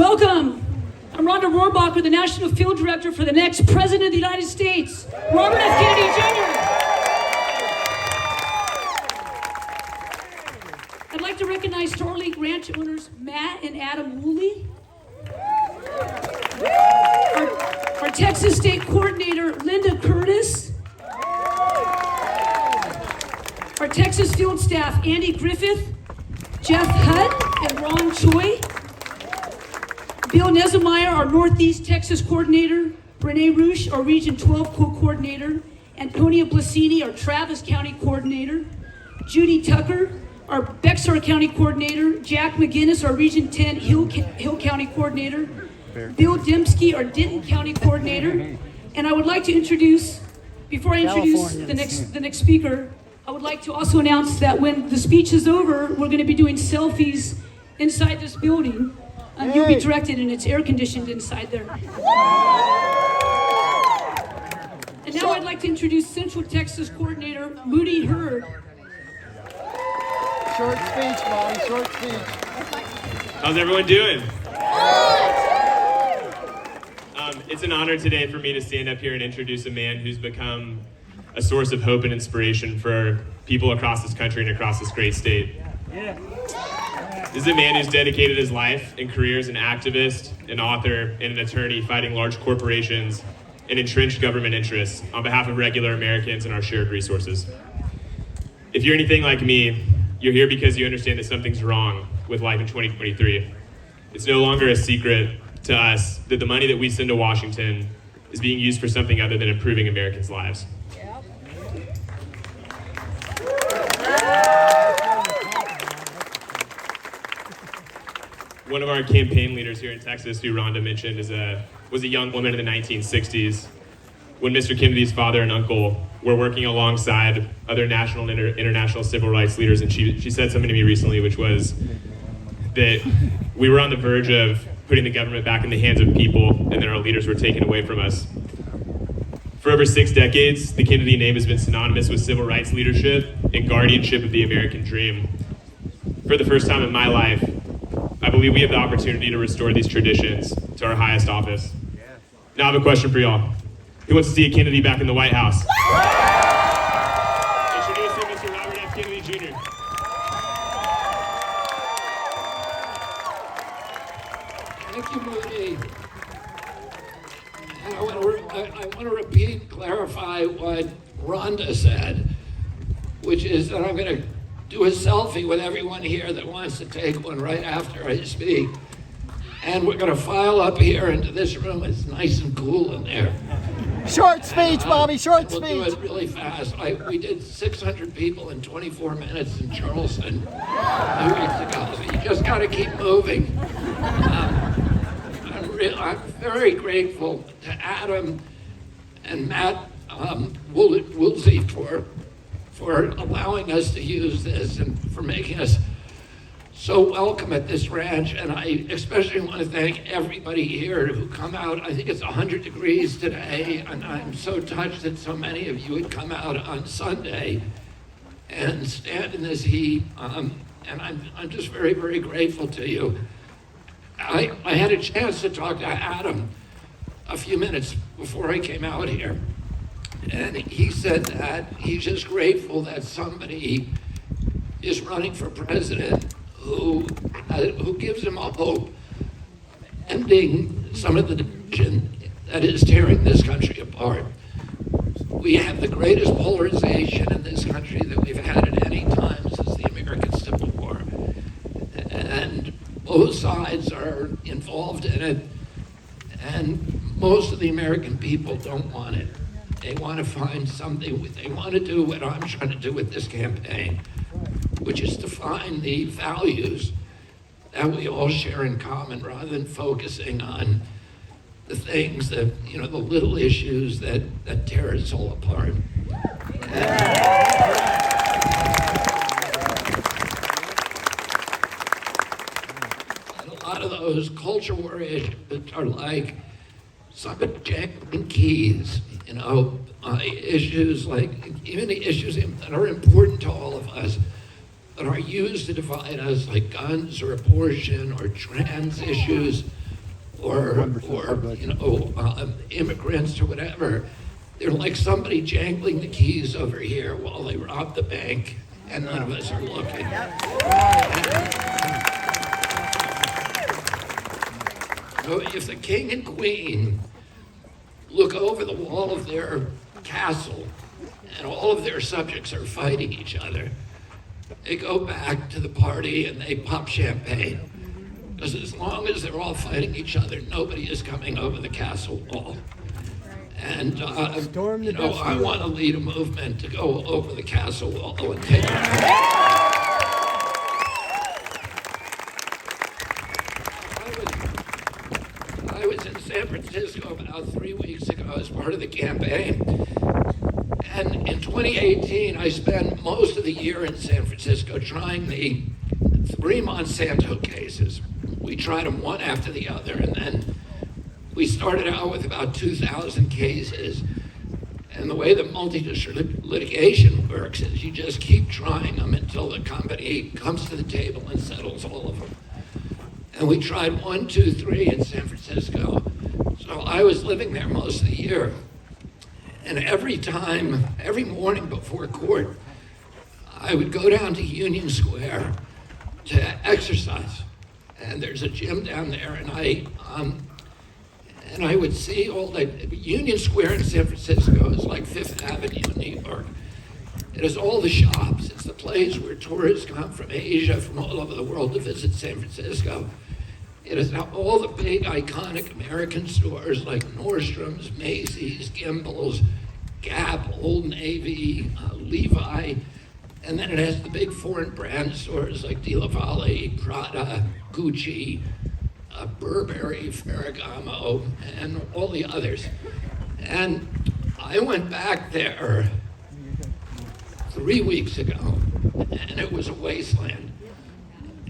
Welcome. I'm Rhonda Rohrabacher, the National Field Director for the next President of the United States, Robert F. Kennedy Jr. I'd like to recognize Star League Ranch owners Matt and Adam Woolley. Our Texas State Coordinator, Linda Curtis. Our Texas Field Staff, Andy Griffith, Jeff Hutt, and Ron Choi. Bill Nesemeyer, our Northeast Texas Coordinator, Renee Roosh, our Region 12 Co-Coordinator, Antonia Blasini, our Travis County Coordinator, Judy Tucker, our Bexar County Coordinator, Jack McGinnis, our Region 10 Hill County Coordinator, Bill Dembski, our Denton County Coordinator, and I would like to introduce, before I introduce the next speaker, I would like to also announce that when the speech is over, we're going to be doing selfies inside this building. You'll be directed, and it's air conditioned inside there. And now I'd like to introduce Central Texas Coordinator Moody Hurd. Short speech, Molly, short speech. How's everyone doing? It's an honor today for me to stand up here and introduce a man who's become a source of hope and inspiration for people across this country and across this great state. This is a man who's dedicated his life and career as an activist, an author, and an attorney fighting large corporations and entrenched government interests on behalf of regular Americans and our shared resources. If you're anything like me, you're here because you understand that something's wrong with life in 2023. It's no longer a secret to us that the money that we send to Washington is being used for something other than improving Americans' lives. One of our campaign leaders here in Texas, who Rhonda mentioned, was a young woman in the 1960s when Mr. Kennedy's father and uncle were working alongside other national and international civil rights leaders. And she said something to me recently, which was that we were on the verge of putting the government back in the hands of people, and then our leaders were taken away from us. For over 6 decades, the Kennedy name has been synonymous with civil rights leadership and guardianship of the American dream. For the first time in my life, I believe we have the opportunity to restore these traditions to our highest office. Now I have a question for y'all. Who wants to see a Kennedy back in the White House? Introducing Mr. Robert F. Kennedy Jr. Thank you, Moody. And I want to repeat and clarify what Rhonda said, which is that I'm going to do a selfie with everyone here that wants to take one right after I speak. And we're going to file up here into this room. It's nice and cool in there. Short speech, Bobby, short We'll speech. do it really fast. We did 600 people in 24 minutes in Charleston 2 weeks ago. So you just got to keep moving. I'm very grateful to Adam and Matt Woolsey for allowing us to use this and for making us so welcome at this ranch. And I especially want to thank everybody here who come out. I think it's 100 degrees today, and I'm so touched that so many of you would come out on Sunday and stand in this heat. And I'm just very, very grateful to you. I had a chance to talk to Adam a few minutes before I came out here. And he said that he's just grateful that somebody is running for president who gives him a hope, ending some of the division that is tearing this country apart. We have the greatest polarization in this country that we've had at any time since the American Civil War. And both sides are involved in it, and most of the American people don't want it. They want to find something, they want to do what I'm trying to do with this campaign, which is to find the values that we all share in common rather than focusing on the things that, the little issues that tear us all apart. And a lot of those culture war issues are like some of Jack Keys, issues like, even the issues that are important to all of us, but are used to divide us, like guns or abortion or trans issues immigrants or whatever. They're like somebody jangling the keys over here while they rob the bank, and none of us are looking. So if the king and queen look over the wall of their castle and all of their subjects are fighting each other, they go back to the party and they pop champagne. Because as long as they're all fighting each other, nobody is coming over the castle wall. And, I want to lead a movement to go over the castle wall and take it. I was in San Francisco about 3 weeks ago as part of the campaign. And in 2018, I spent most of the year in San Francisco trying the 3 Monsanto cases. We tried them one after the other, and then we started out with about 2,000 cases. And the way that multi-district litigation works is you just keep trying them until the company comes to the table and settles all of them. And we tried 1, 2, 3 in San Francisco. So I was living there most of the year. And every morning before court, I would go down to Union Square to exercise. And there's a gym down there, and I would see all that. Union Square in San Francisco is like Fifth Avenue in New York. It has all the shops. It's the place where tourists come from Asia, from all over the world to visit San Francisco. It has all the big iconic American stores like Nordstrom's, Macy's, Gimbel's, Gap, Old Navy, Levi. And then it has the big foreign brand stores like De La Valle, Prada, Gucci, Burberry, Ferragamo, and all the others. And I went back there 3 weeks ago, and it was a wasteland.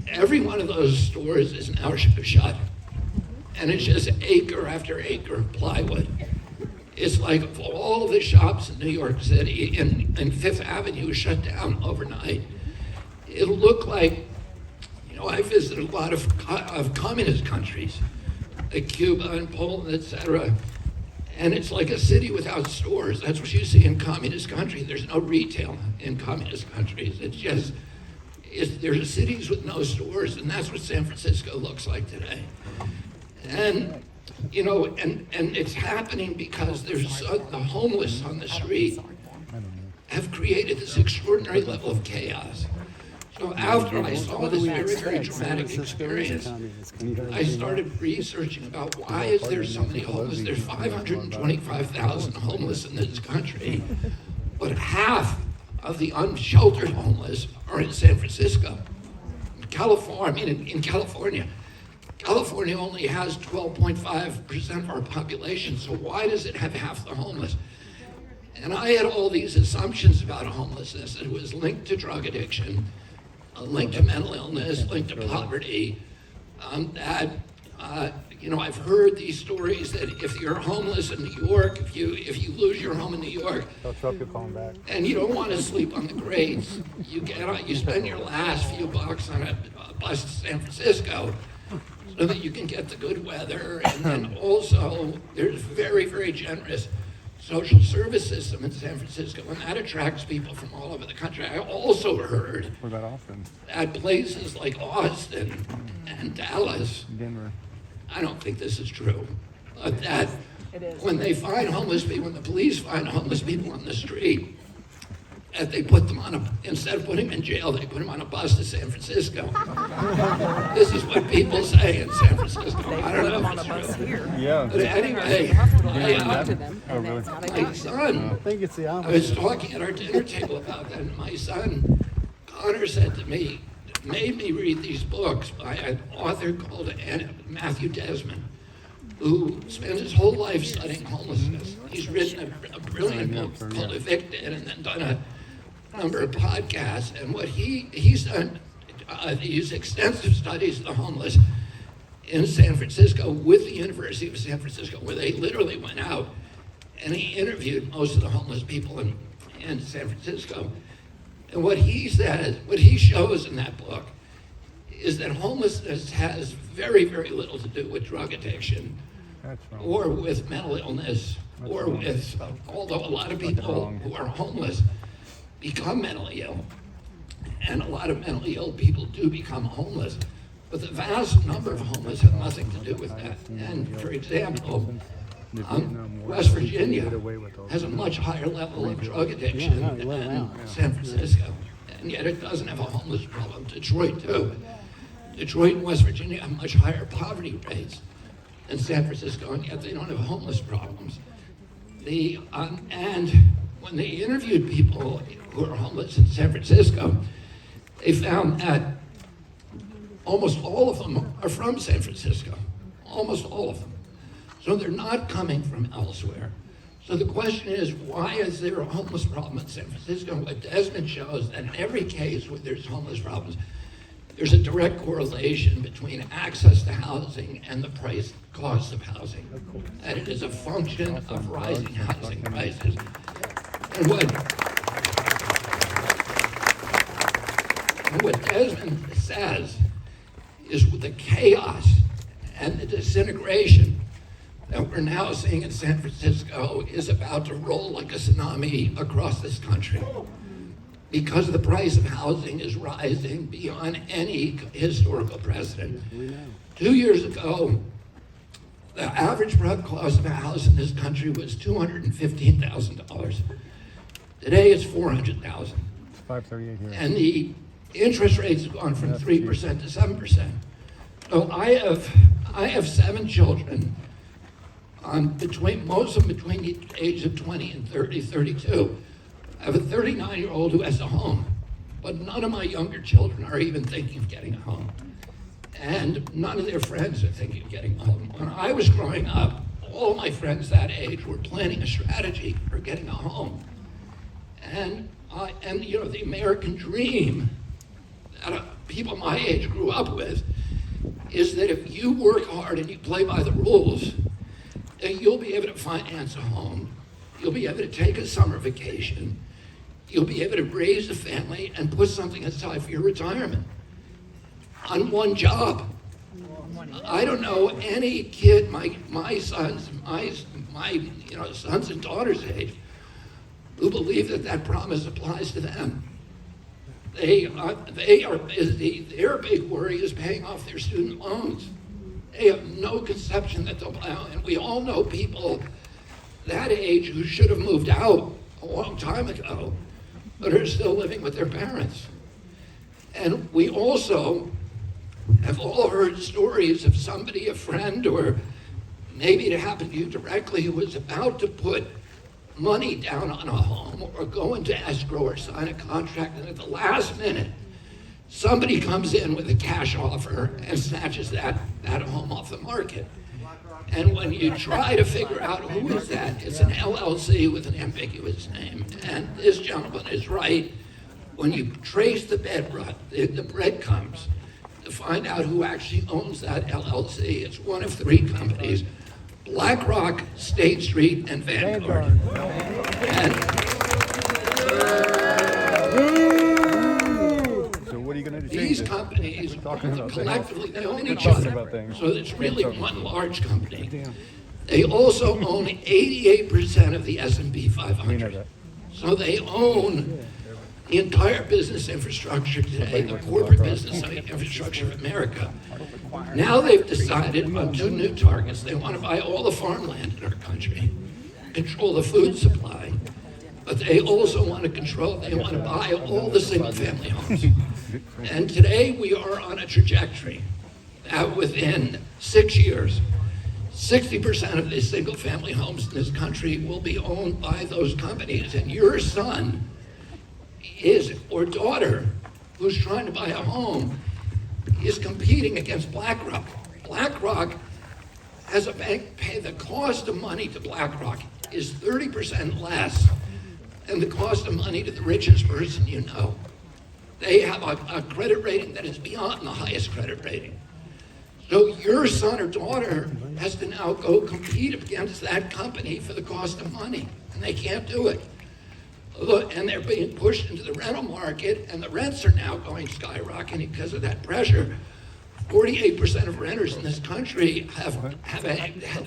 Every one of those stores is now shut, and it's just acre after acre of plywood. It's like all of the shops in New York City and Fifth Avenue shut down overnight. It'll look like, I visited a lot of communist countries, like Cuba and Poland, etc. And it's like a city without stores. That's what you see in communist countries. There's no retail in communist countries. There's cities with no stores, and that's what San Francisco looks like today. And and it's happening because there's the homeless on the street have created this extraordinary level of chaos. So after I saw this very, very dramatic experience, I started researching about why is there so many homeless. There's 525,000 homeless in this country, but half of the unsheltered homeless are in San Francisco. In California, California only has 12.5% of our population, so why does it have half the homeless? And I had all these assumptions about homelessness. It was linked to drug addiction, linked to mental illness, linked to poverty. I've heard these stories that if you're homeless in New York, if you lose your home in New York, and you don't want to sleep on the grades, you get out, you spend your last few bucks on a bus to San Francisco, so that you can get the good weather. And then also, there's very, very generous social service system in San Francisco, and that attracts people from all over the country. I also heard at places like Austin and Dallas, Denver. I don't think this is true, but that when they find homeless people, when the police find homeless people on the street, that they put them instead of putting them in jail, they put them on a bus to San Francisco. This is what people say in San Francisco. I don't know if it's true. Yeah. But anyway, my son, I think it's the I opposite. was talking at our dinner table about that, and my son, Connor, said to me, made me read these books by an author called Matthew Desmond, who spends his whole life studying homelessness. He's written a brilliant book called Evicted, and then done a number of podcasts. And what he's done, these extensive studies of the homeless in San Francisco with the University of San Francisco, where they literally went out and he interviewed most of the homeless people in San Francisco. And what he says, what he shows in that book is that homelessness has very, very little to do with drug addiction or with mental illness or with, although a lot of people who are homeless become mentally ill, and a lot of mentally ill people do become homeless, but the vast number of homeless have nothing to do with that. And for example, West Virginia has a much higher level of drug addiction than San Francisco, and yet it doesn't have a homeless problem. Detroit too. Detroit and West Virginia have much higher poverty rates than San Francisco, and yet they don't have homeless problems. And when they interviewed people who are homeless in San Francisco, they found that almost all of them are from San Francisco, almost all of them. So they're not coming from elsewhere. So the question is, why is there a homeless problem in San Francisco? What Desmond shows that in every case where there's homeless problems, there's a direct correlation between access to housing and the cost of housing. And it is a function of rising housing prices. And what Desmond says is with the chaos and the disintegration that we're now seeing in San Francisco is about to roll like a tsunami across this country, because the price of housing is rising beyond any historical precedent. 2 years ago, the average cost of a house in this country was $215,000. Today it's $400,000. 538 here. And the interest rates have gone from 3% to 7%. So I have 7 children, most of them between the age of 20 and 30, 32. I have a 39-year-old who has a home, but none of my younger children are even thinking of getting a home. And none of their friends are thinking of getting a home. When I was growing up, all my friends that age were planning a strategy for getting a home. And you know, the American dream that people my age grew up with is that if you work hard and you play by the rules, then you'll be able to finance a home. You'll be able to take a summer vacation. You'll be able to raise a family and put something aside for your retirement on one job. I don't know any kid my sons and daughters' age who believe that promise applies to them. They are busy. Their big worry is paying off their student loans. They have no conception that they'll buy, and we all know people that age who should have moved out a long time ago, but are still living with their parents. And we also have all heard stories of somebody, a friend, or maybe it happened to you directly, who was about to put money down on a home or go into escrow or sign a contract, and at the last minute, somebody comes in with a cash offer and snatches that home off the market. And when you try to figure out who is that, it's an LLC with an ambiguous name. And this gentleman is right. When you trace the breadcrumbs to find out who actually owns that LLC, it's one of 3 companies: BlackRock, State Street, and Vanguard. So what are you going to do? These companies, collectively, they own each other. So it's really one large company. They also own 88% of the S&P 500. So they own the entire business infrastructure today, the corporate business infrastructure of America. Now they've decided on 2 new targets. They want to buy all the farmland in our country, control the food supply, but they also want to buy all the single-family homes. And today we are on a trajectory that within 6 years, 60% of the single-family homes in this country will be owned by those companies. And your son or daughter who's trying to buy a home is competing against BlackRock. BlackRock has a bank pay. The cost of money to BlackRock is 30% less than the cost of money to the richest person you know. They have a credit rating that is beyond the highest credit rating. So your son or daughter has to now go compete against that company for the cost of money, and they can't do it. Look, and they're being pushed into the rental market, and the rents are now going skyrocketing because of that pressure. 48% of renters in this country have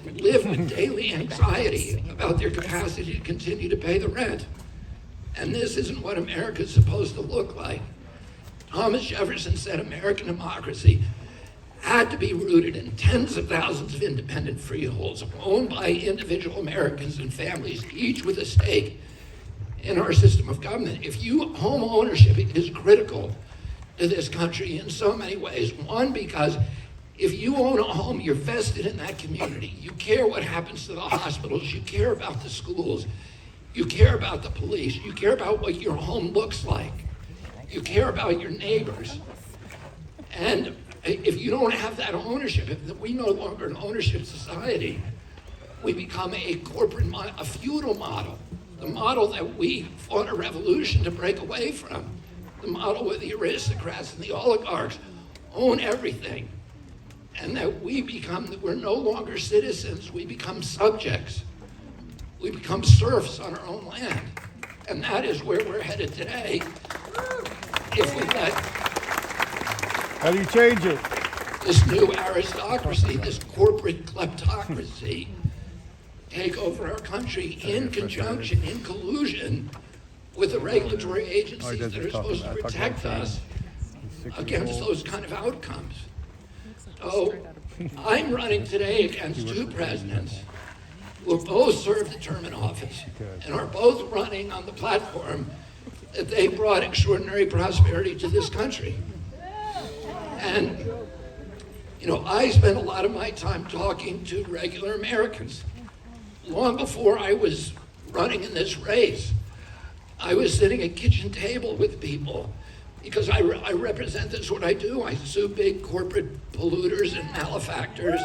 lived with daily anxiety about their capacity to continue to pay the rent. And this isn't what America's supposed to look like. Thomas Jefferson said American democracy had to be rooted in tens of thousands of independent freeholds owned by individual Americans and families, each with a stake in our system of government. Home ownership is critical to this country in so many ways. One, because if you own a home, you're vested in that community. You care what happens to the hospitals. You care about the schools. You care about the police. You care about what your home looks like. You care about your neighbors. And if you don't have that ownership, if we no longer an ownership society, we become a feudal model, the model that we fought a revolution to break away from, the model where the aristocrats and the oligarchs own everything, and that we're no longer citizens, we become subjects. We become serfs on our own land. And that is where we're headed today if we let How do you change it? this new aristocracy, this corporate kleptocracy, take over our country in conjunction, in collusion with the regulatory agencies that are supposed to protect us against those kind of outcomes. So I'm running today against two presidents who have both served the term in office and are both running on the platform that they brought extraordinary prosperity to this country. And, I spent a lot of my time talking to regular Americans. Long before I was running in this race, I was sitting at kitchen table with people because I represent, that's what I do. I sue big corporate polluters and malefactors.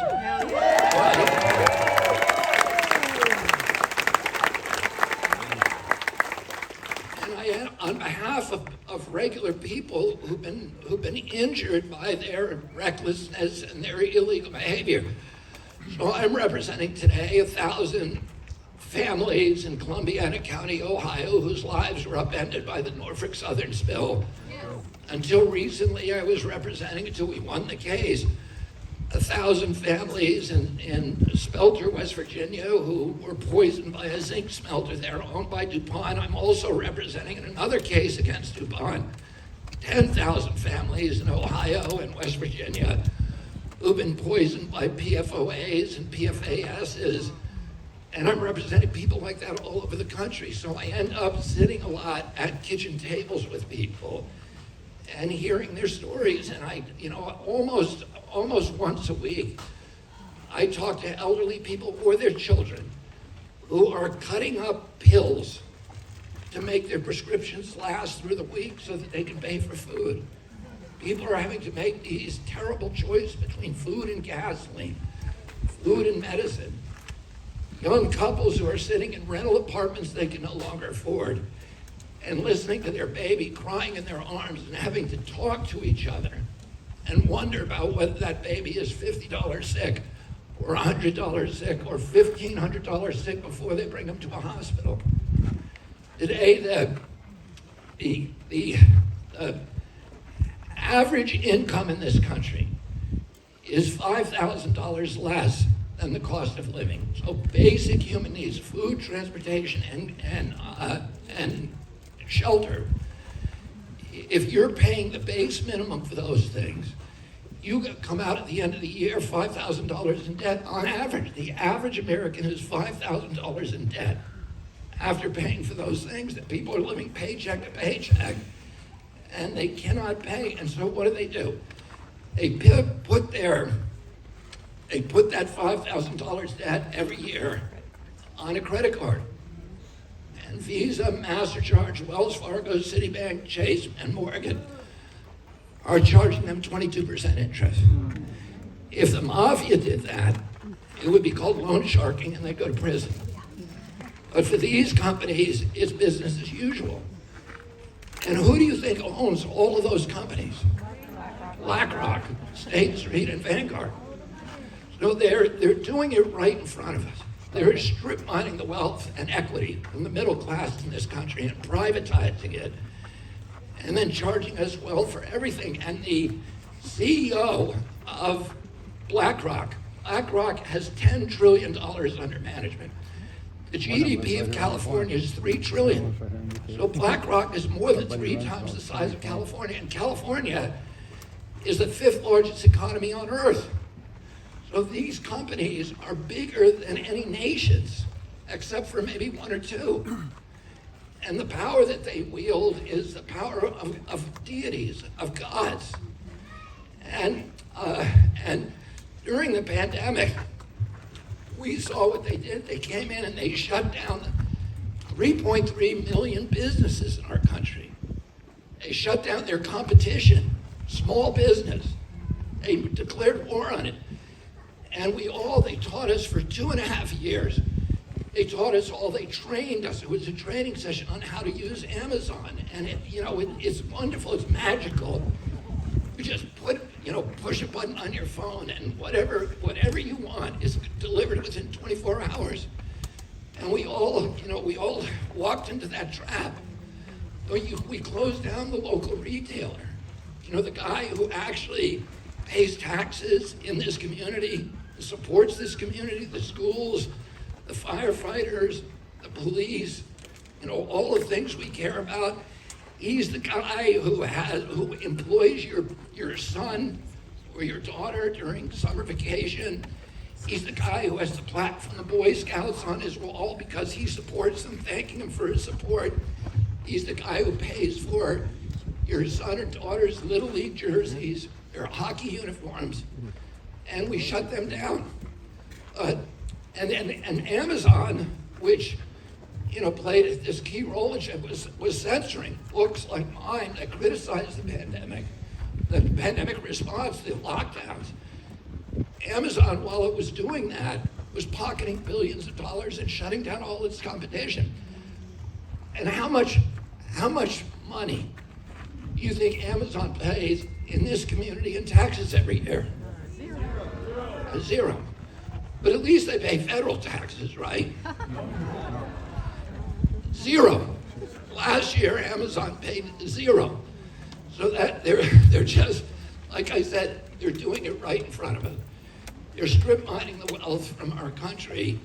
On behalf of regular people who've been injured by their recklessness and their illegal behavior. So I'm representing today 1,000 families in Columbiana County, Ohio, whose lives were upended by the Norfolk Southern spill. Until recently, I was representing, until we won the case, 1,000 families in Spelter, West Virginia, who were poisoned by a zinc smelter there owned by DuPont. I'm also representing in another case against DuPont 10,000 families in Ohio and West Virginia who've been poisoned by PFOAs and PFASs. And I'm representing people like that all over the country. So I end up sitting a lot at kitchen tables with people and hearing their stories. And I, almost once a week, I talk to elderly people or their children who are cutting up pills to make their prescriptions last through the week so that they can pay for food. People are having to make these terrible choices between food and gasoline, food and medicine. Young couples who are sitting in rental apartments they can no longer afford and listening to their baby crying in their arms and having to talk to each other and wonder about whether that baby is $50 sick or $100 sick or $1,500 sick before they bring them to a hospital. Today, the average income in this country is $5,000 less than the cost of living. So basic human needs, food, transportation, and shelter. If you're paying the base minimum for those things, you come out at the end of the year $5,000 in debt on average. The average American is $5,000 in debt after paying for those things that people are living paycheck to paycheck and they cannot pay. And so what do? They put that $5,000 debt every year on a credit card. And Visa, MasterCard, Wells Fargo, Citibank, Chase, and Morgan are charging them 22% interest. If the mafia did that, it would be called loan sharking and they'd go to prison. But for these companies, it's business as usual. And who do you think owns all of those companies? BlackRock, State Street, and Vanguard. So they're doing it right in front of us. They're strip mining the wealth and equity from the middle class in this country and privatizing it, and then charging us well for everything. And the CEO of BlackRock has $10 trillion under management. The GDP of California is $3 trillion. So BlackRock is more than 3 times the size of California, and California is the 5th largest economy on earth. So these companies are bigger than any nations, except for maybe 1 or 2. And the power that they wield is the power of deities, of gods. And during the pandemic, we saw what they did. They came in and they shut down 3.3 million businesses in our country. They shut down their competition, small business. They declared war on it. And they taught us for 2.5 years. They taught us all, they trained us. It was a training session on how to use Amazon. And it's wonderful, it's magical. You just push a button on your phone and whatever you want is delivered within 24 hours. And we all walked into that trap. We closed down the local retailer. The guy who actually pays taxes in this community, supports this community, the schools, the firefighters, the police, all the things we care about. He's the guy who employs your son or your daughter during summer vacation. He's the guy who has the plaque from the Boy Scouts on his wall because he supports them, thanking him for his support. He's the guy who pays for your son or daughter's Little League jerseys, their hockey uniforms, and we shut them down. And Amazon, which played this key role in it, was censoring books like mine that criticized the pandemic response, the lockdowns. Amazon, while it was doing that, was pocketing billions of dollars and shutting down all its competition. And how much money do you think Amazon pays in this community in taxes every year? Zero. But at least they pay federal taxes, right? Zero. Last year, Amazon paid zero. So that they're just, like I said, they're doing it right in front of us. They're strip mining the wealth from our country,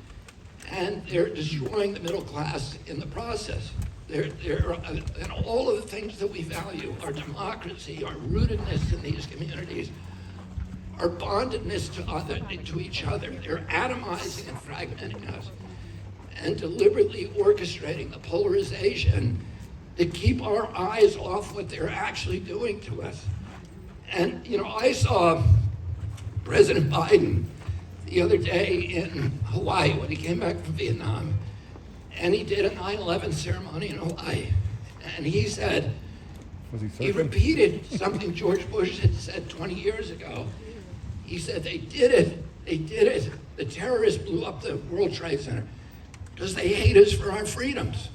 and they're destroying the middle class in the process. And all of the things that we value, our democracy, our rootedness in these communities, our bondedness to each other. They're atomizing and fragmenting us and deliberately orchestrating the polarization to keep our eyes off what they're actually doing to us. And, I saw President Biden the other day in Hawaii when he came back from Vietnam, and he did a 9/11 ceremony in Hawaii. And he said, he repeated something George Bush had said 20 years ago. He said, they did it. The terrorists blew up the World Trade Center because they hate us for our freedoms.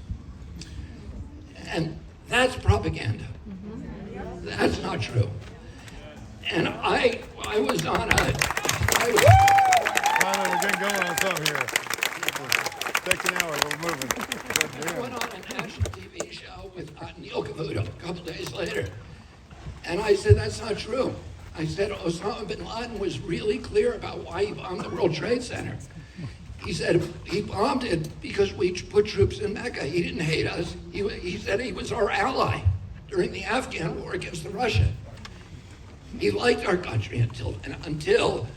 And that's propaganda. That's not true. And I was on Finally, we're getting going on something here. Takes an hour, we're moving. I went on a national TV show with Neil Cavuto a couple days later. And I said, that's not true. I said, Osama bin Laden was really clear about why he bombed the World Trade Center. He said he bombed it because we put troops in Mecca. He didn't hate us. He said he was our ally during the Afghan war against the Russia. He liked our country until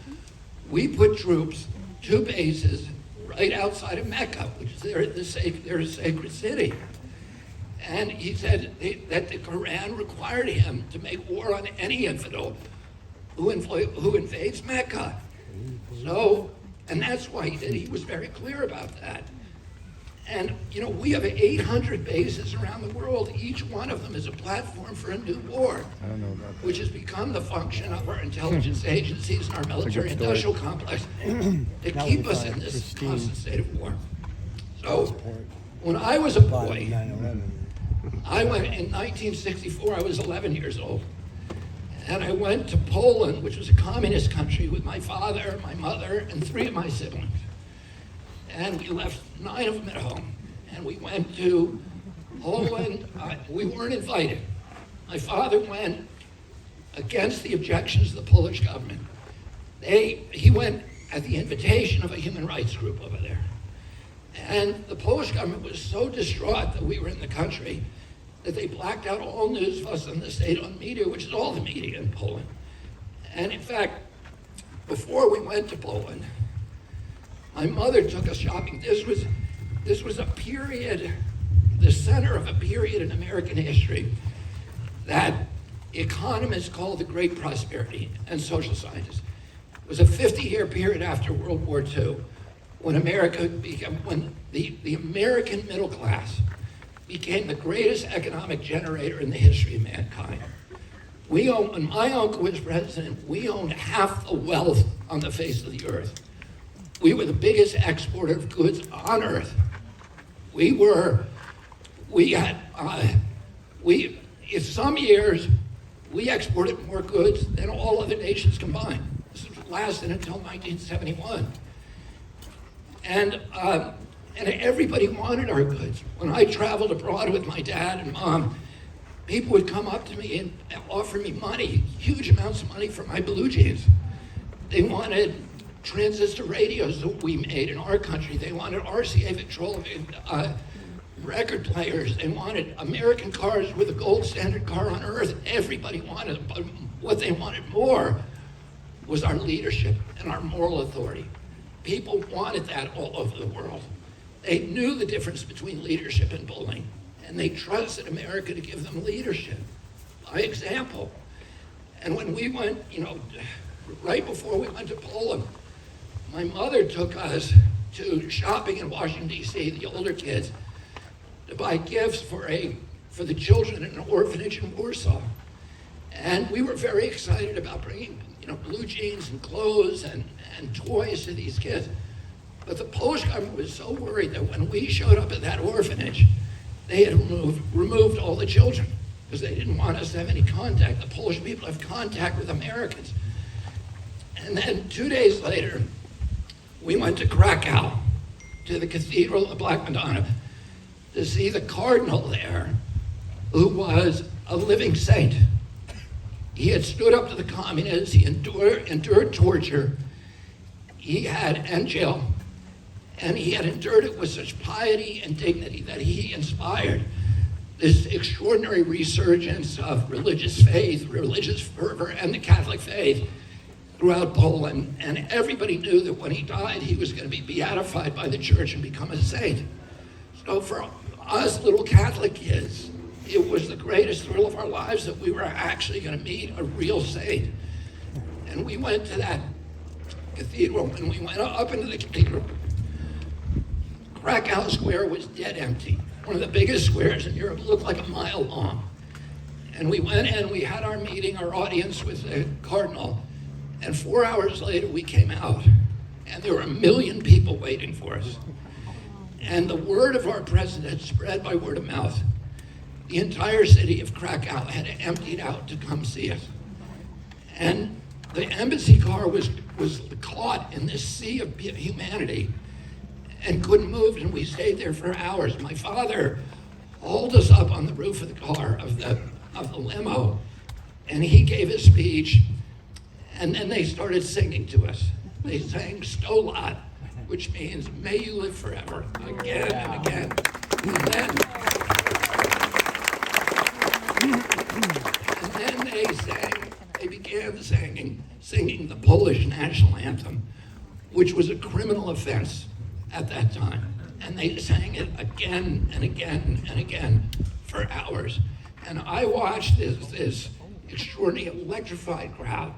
we put troops, 2 bases, right outside of Mecca, which is they're a sacred city. And he said that the Quran required him to make war on any infidel who invades Mecca. So, and that's why he did. He was very clear about that. And, we have 800 bases around the world. Each one of them is a platform for a new war, which has become the function of our intelligence agencies and our military-industrial complex to keep us in this constant state of war. So, when I was a boy, I went in 1964, I was 11 years old. And I went to Poland, which was a communist country, with my father, my mother, and 3 of my siblings. and we left 9 of them at home. And we went to Poland. We weren't invited. My father went against the objections of the Polish government. He went at the invitation of a human rights group over there. And the Polish government was so distraught that we were in the country that they blacked out all news of us on the state-owned media, which is all the media in Poland. And in fact, before we went to Poland, my mother took us shopping. This was a period, the center of a period in American history that economists call the Great Prosperity and social scientists. It was a 50-year period after World War II when when the American middle class became the greatest economic generator in the history of mankind. When my uncle was president, we owned half the wealth on the face of the earth. We were the biggest exporter of goods on earth. In some years, we exported more goods than all other nations combined. This lasted until 1971. And everybody wanted our goods. When I traveled abroad with my dad and mom, people would come up to me and offer me money, huge amounts of money for my blue jeans. They wanted transistor radios that we made in our country. They wanted RCA Victrola record players. They wanted American cars with the gold standard car on earth. Everybody wanted them, but what they wanted more was our leadership and our moral authority. People wanted that all over the world. They knew the difference between leadership and bullying, and they trusted America to give them leadership by example. And when we went, right before we went to Poland, my mother took us to shopping in Washington, D.C., the older kids, to buy gifts for the children in an orphanage in Warsaw. And we were very excited about bringing, blue jeans and clothes and toys to these kids. But the Polish government was so worried that when we showed up at that orphanage, they had removed all the children because they didn't want us to have any contact. The Polish people have contact with Americans. And then 2 days later, we went to Krakow, to the Cathedral of the Black Madonna, to see the cardinal there, who was a living saint. He had stood up to the communists, he endured torture, and jail, and he had endured it with such piety and dignity that he inspired this extraordinary resurgence of religious faith, religious fervor, and the Catholic faith throughout Poland. And everybody knew that when he died, he was going to be beatified by the church and become a saint. So for us little Catholic kids, it was the greatest thrill of our lives that we were actually going to meet a real saint. And we went to that cathedral, and we went up into the cathedral. Krakow Square was dead empty. One of the biggest squares in Europe, looked like a mile long. And we went in, we had our meeting, our audience with the cardinal, and 4 hours later we came out, and there were 1 million people waiting for us. And the word of our president spread by word of mouth. The entire city of Krakow had emptied out to come see us. And the embassy car was caught in this sea of humanity and couldn't move, and we stayed there for hours. My father hauled us up on the roof of the car, of the limo, and he gave a speech, and then they started singing to us. They sang "Sto lat," which means "May you live forever," again and again. And then they began singing the Polish national anthem, which was a criminal offense at that time. And they sang it again and again and again for hours. And I watched this extraordinary, electrified crowd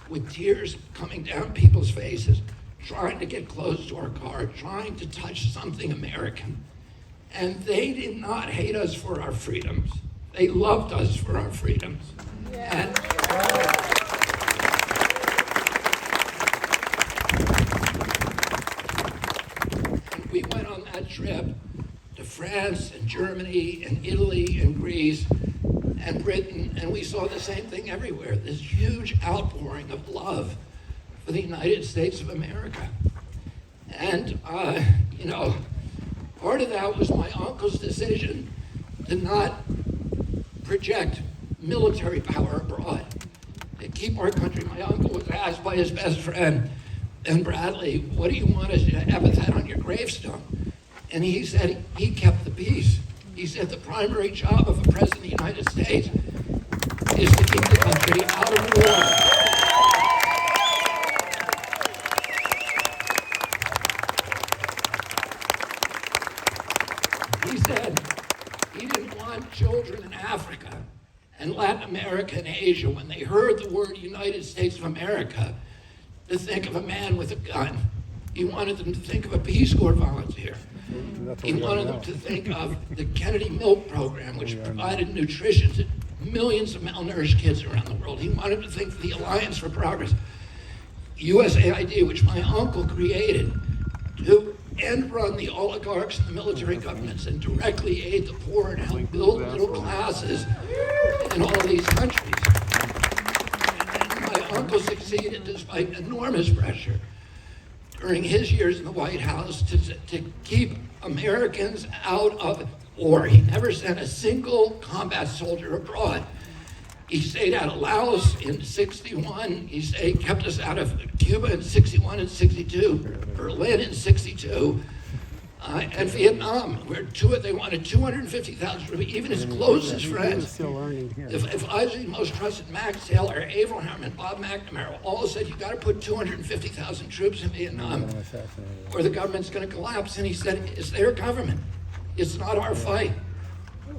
with tears coming down people's faces, trying to get close to our car, trying to touch something American. And they did not hate us for our freedoms. They loved us for our freedoms. And we went on that trip to France and Germany and Italy and Greece and Britain, and we saw the same thing everywhere, this huge outpouring of love for the United States of America. And You know, part of that was my uncle's decision to not project military power abroad, to keep our country. My uncle was asked by his best friend, Ben Bradley, what do you want as an epithet on your gravestone? And he said he kept the peace. He said the primary job of a president of the United States is to keep the country out of war. He said he didn't want children in Africa and Latin America and Asia, when they heard the word United States of America, to think of a man with a gun. He wanted them to think of a Peace Corps volunteer. He wanted them to think of the Kennedy Milk Program, which provided nutrition to millions of malnourished kids around the world. He wanted to think of the Alliance for Progress, USAID, which my uncle created to end run the oligarchs and the military governments and directly aid the poor and help build middle classes in all these countries. And my uncle succeeded despite enormous pressure during his years in the White House to keep Americans out of war. He never sent a single combat soldier abroad. He stayed out of Laos in 61. He kept us out of Cuba in 61 and 62, Berlin in 62, and Vietnam, where they wanted 250,000, even his closest friends. If Isaac's most trusted Max Taylor, Abraham, and Bob McNamara all said, you got to put 250,000 troops in Vietnam or the government's going to collapse. And he said, it's their government. It's not our fight.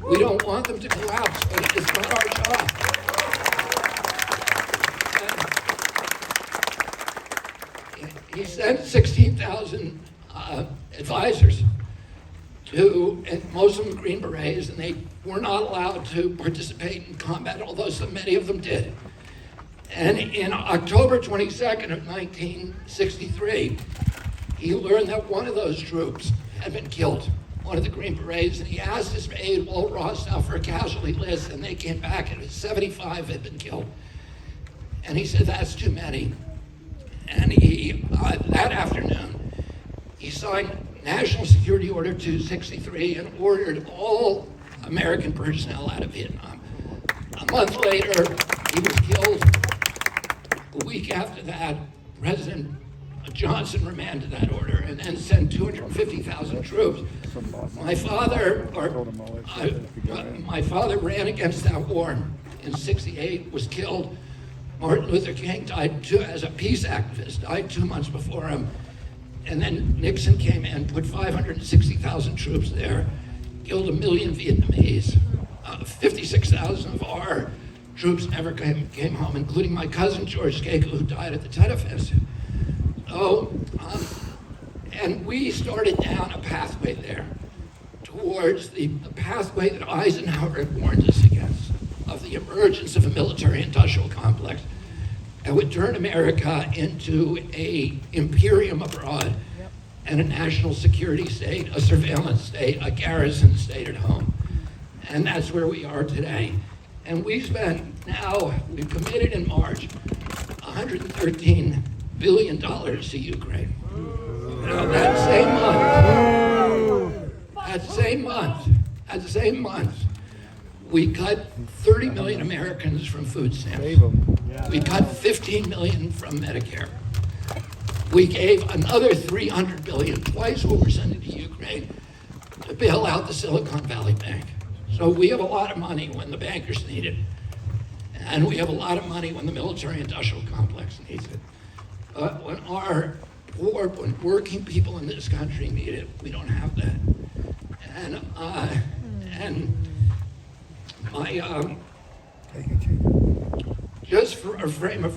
We don't want them to collapse, but it's not our job. He sent 16,000 advisors to, and most of them Green Berets, and they were not allowed to participate in combat, although many of them did. And in October 22nd of 1963, he learned that one of those troops had been killed, one of the Green Berets, and he asked his aide, Walt Rostow, for a casualty list, and they came back and 75 had been killed. And he said, that's too many. And he, that afternoon, he signed National Security Order 263 and ordered all American personnel out of Vietnam. A month later, he was killed. A week after that, President Johnson remanded that order and then sent 250,000 troops. My father ran against that war in 68, was killed. Martin Luther King died as a peace activist, died 2 months before him. And then Nixon came in, put 560,000 troops there, killed 1 million Vietnamese. 56,000 of our troops never came home, including my cousin George Skakel, who died at the Tet Offensive. So, and we started down a pathway there towards the pathway that Eisenhower had warned us against, of the emergence of a military-industrial complex that would turn America into an imperium abroad and a national security state, a surveillance state, a garrison state at home. And that's where we are today. And we've committed in March $113 billion to Ukraine. Now that same month, we cut 30 million Americans from food stamps. We cut 15 million from Medicare. We gave another 300 billion, twice what we're sending to Ukraine, to bail out the Silicon Valley Bank. So we have a lot of money when the bankers need it. And we have a lot of money when the military-industrial complex needs it. But when when working people in this country need it, we don't have that. And my, just for a frame of